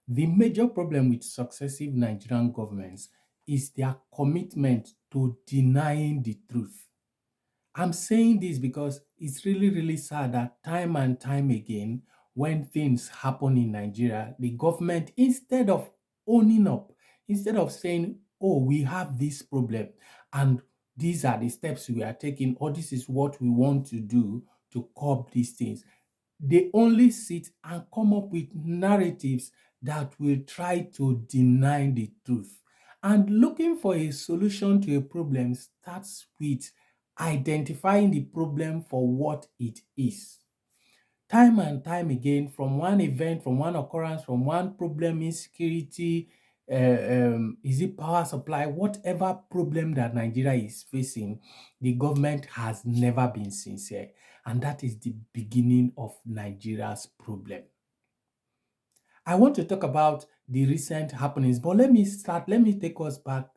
The major problem with successive Nigerian governments is their commitment to denying the truth. I'm saying this because it's really, really sad that time and time again, when things happen in Nigeria, the government, instead of owning up, instead of saying, oh, we have this problem and these are the steps we are taking, or this is what we want to do to curb these things, they only sit and come up with narratives that will try to deny the truth. And looking for a solution to a problem starts with identifying the problem for what it is. Time and time again, from one event, from one occurrence, from one problem, insecurity, is it power supply, whatever problem that Nigeria is facing, the government has never been sincere. And that is the beginning of Nigeria's problem. I want to talk about the recent happenings, but let me take us back,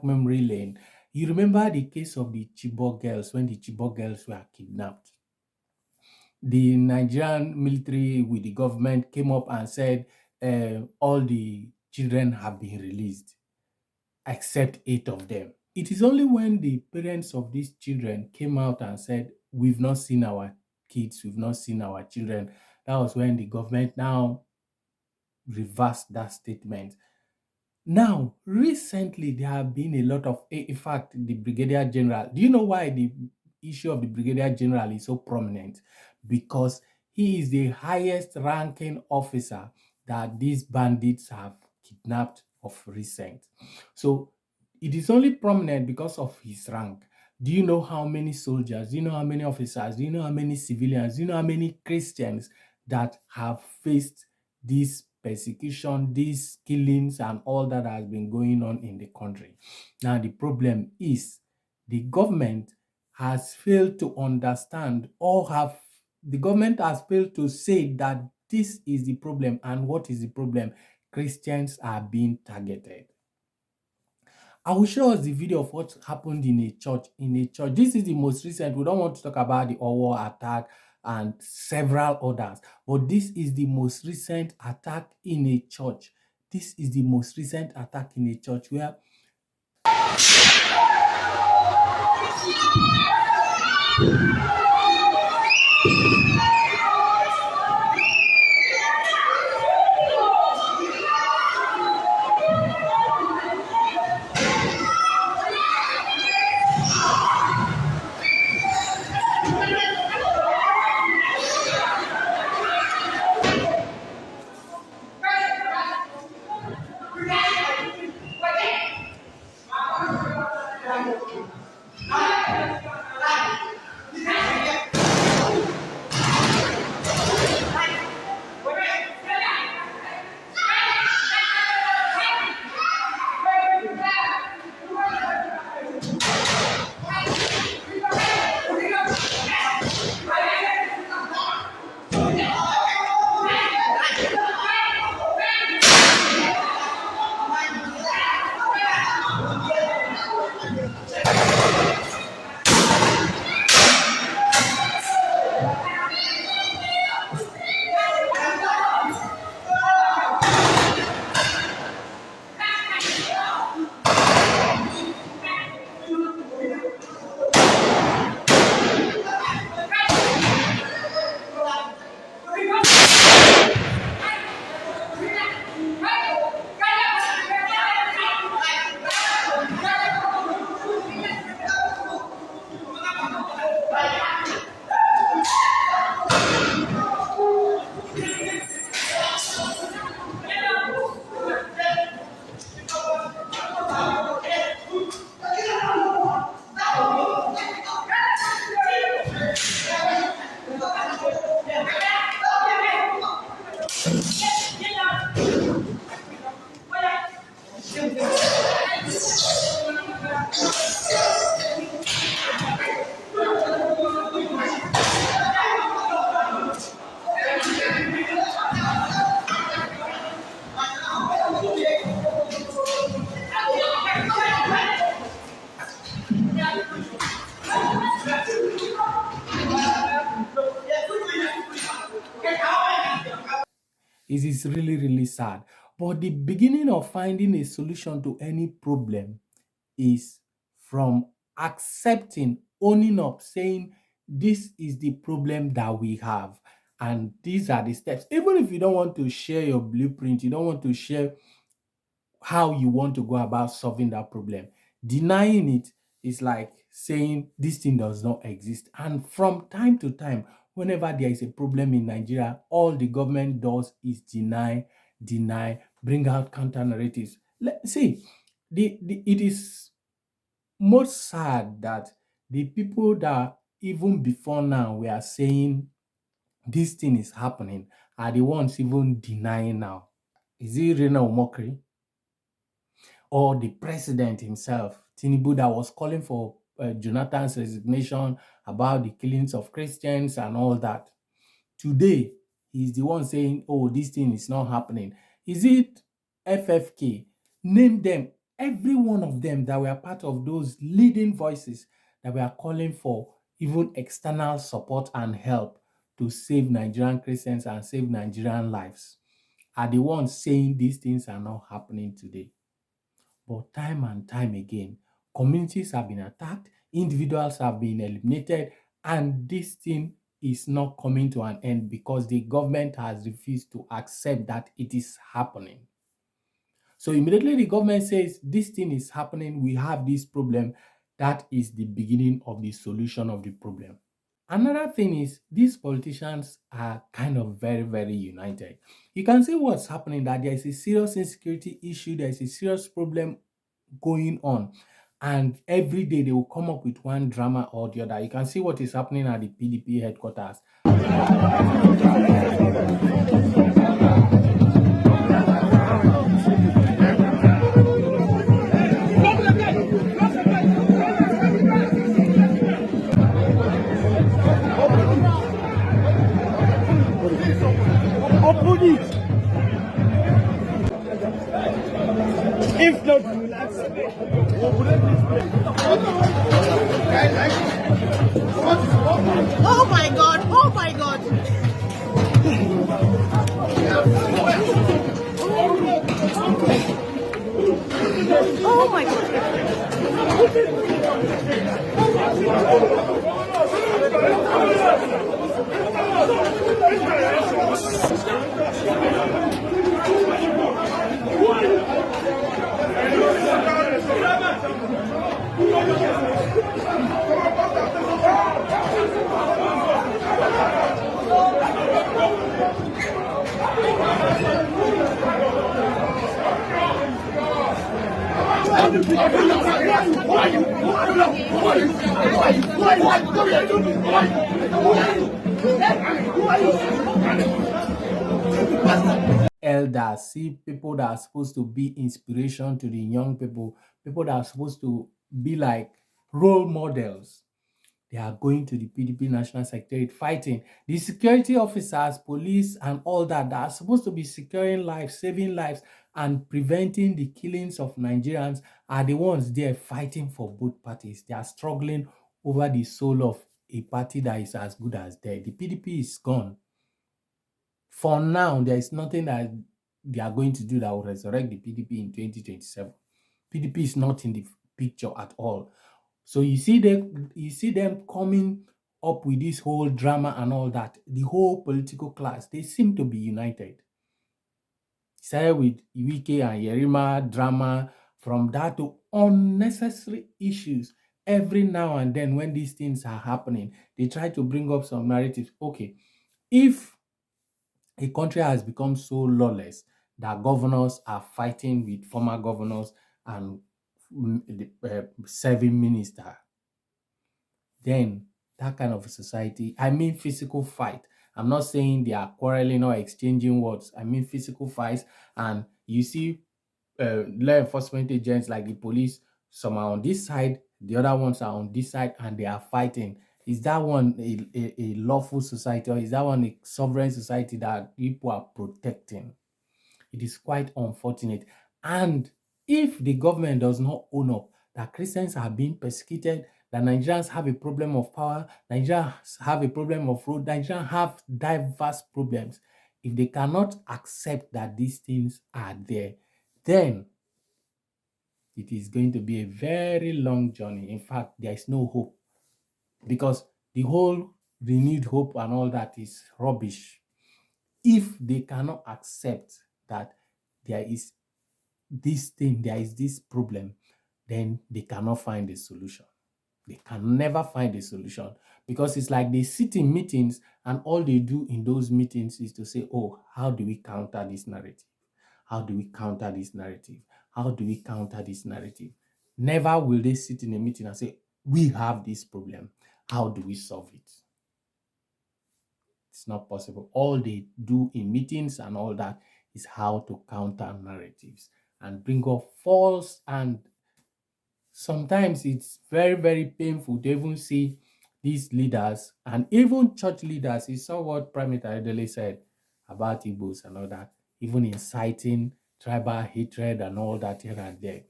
memory lane. You remember the case of the Chibok girls, when the Chibok girls were kidnapped? The Nigerian military with the government came up and said all the children have been released, except 8 of them. It is only when the parents of these children came out and said, we've not seen our kids, we've not seen our children, that was when the government now reversed that statement. Now, recently, there have been a lot of, in fact, the Brigadier General. Do you know why the issue of the Brigadier General is so prominent? Because he is the highest ranking officer that these bandits have kidnapped of recent. So it is only prominent because of his rank. Do you know how many soldiers? Do you know how many officers? Do you know how many civilians? Do you know how many Christians that have faced this persecution, these killings, and all that has been going on in the country? Now, the problem is the government has failed to understand, the government has failed to say that this is the problem. And what is the problem? Christians are being targeted. I will show us the video of what happened in a church. This is the most recent. We don't want to talk about the Owo attack and several others, but this is the most recent attack in a church. This is the most recent attack in a church where It is really, really sad. But the beginning of finding a solution to any problem is from accepting, owning up, saying, this is the problem that we have. And these are the steps. Even if you don't want to share your blueprint, you don't want to share how you want to go about solving that problem. Denying it is like saying this thing does not exist. And from time to time, whenever there is a problem in Nigeria, all the government does is deny, deny, bring out counter narratives. See, it is most sad that the people that even before now we are saying this thing is happening are the ones even denying now. Is it Rena Omokri? Or the president himself, Tinubu, that was calling for Jonathan's resignation about the killings of Christians and all that. Today, he's the one saying, oh, this thing is not happening. Is it FFK? Name them, every one of them that were part of those leading voices that were calling for even external support and help to save Nigerian Christians and save Nigerian lives, are the ones saying these things are not happening today. But time and time again, communities have been attacked, individuals have been eliminated, and this thing is not coming to an end because the government has refused to accept that it is happening. So immediately the government says this thing is happening, we have this problem. That is the beginning of the solution of the problem. Another thing is these politicians are kind of very, very united. You can see what's happening, that there is a serious insecurity issue, there is a serious problem going on, and every day they will come up with one drama or the other. You can see what is happening at the PDP headquarters. If not, we will accept. Oh my God! Oh my God! Oh my Elders, see people that are supposed to be inspiration to the young people, people that are supposed to be like role models. They are going to the PDP National Secretariat fighting. The security officers, police, and all that are supposed to be securing lives, saving lives, and preventing the killings of Nigerians are the ones there fighting for both parties. They are struggling over the soul of a party that is as good as dead. The PDP is gone. For now, there is nothing that they are going to do that will resurrect the PDP in 2027. PDP is not in the picture at all. So you see them coming up with this whole drama and all that. The whole political class, they seem to be united. Started with Iwike and Yerima drama, from that to unnecessary issues. Every now and then when these things are happening, they try to bring up some narratives. Okay, if a country has become so lawless that governors are fighting with former governors and serving minister, then that kind of a society, I mean physical fight. I'm not saying they are quarreling or exchanging words. I mean physical fights. And you see law enforcement agents like the police, some are on this side, the other ones are on this side, and they are fighting. Is that one a lawful society, or is that one a sovereign society that people are protecting? It is quite unfortunate. And if the government does not own up that Christians are being persecuted, that Nigerians have a problem of power, Nigerians have a problem of road, Nigerians have diverse problems, if they cannot accept that these things are there, then it is going to be a very long journey. In fact, there is no hope because the whole renewed hope and all that is rubbish. If they cannot accept that there is this thing, there is this problem, then they cannot find a solution. They can never find a solution because it's like they sit in meetings and all they do in those meetings is to say, oh, how do we counter this narrative? How do we counter this narrative? How do we counter this narrative? Never will they sit in a meeting and say, we have this problem. How do we solve it? It's not possible. All they do in meetings and all that is how to counter narratives and bring up false, and sometimes it's very, very painful to even see these leaders and even church leaders. You saw what Prime Minister Adele said about Igbos and all that, even inciting tribal hatred and all that here and there,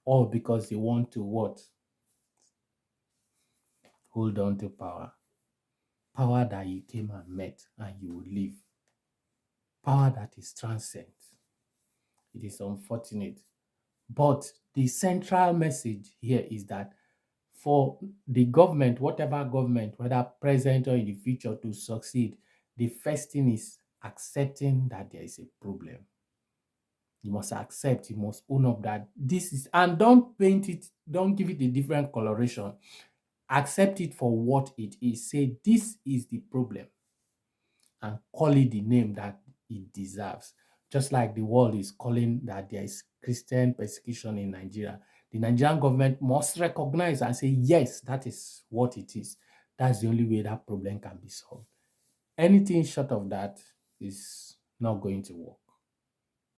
all because they want to what? Hold on to power. Power that you came and met and you will leave. Power that is transcendent. It is unfortunate. But the central message here is that for the government, whatever government, whether present or in the future, to succeed, the first thing is accepting that there is a problem. You must accept, you must own up that this is, and don't paint it, don't give it a different coloration. Accept it for what it is. Say, this is the problem, and call it the name that it deserves. Just like the world is calling that there is Christian persecution in Nigeria, the Nigerian government must recognize and say, yes, that is what it is. That's the only way that problem can be solved. Anything short of that is not going to work.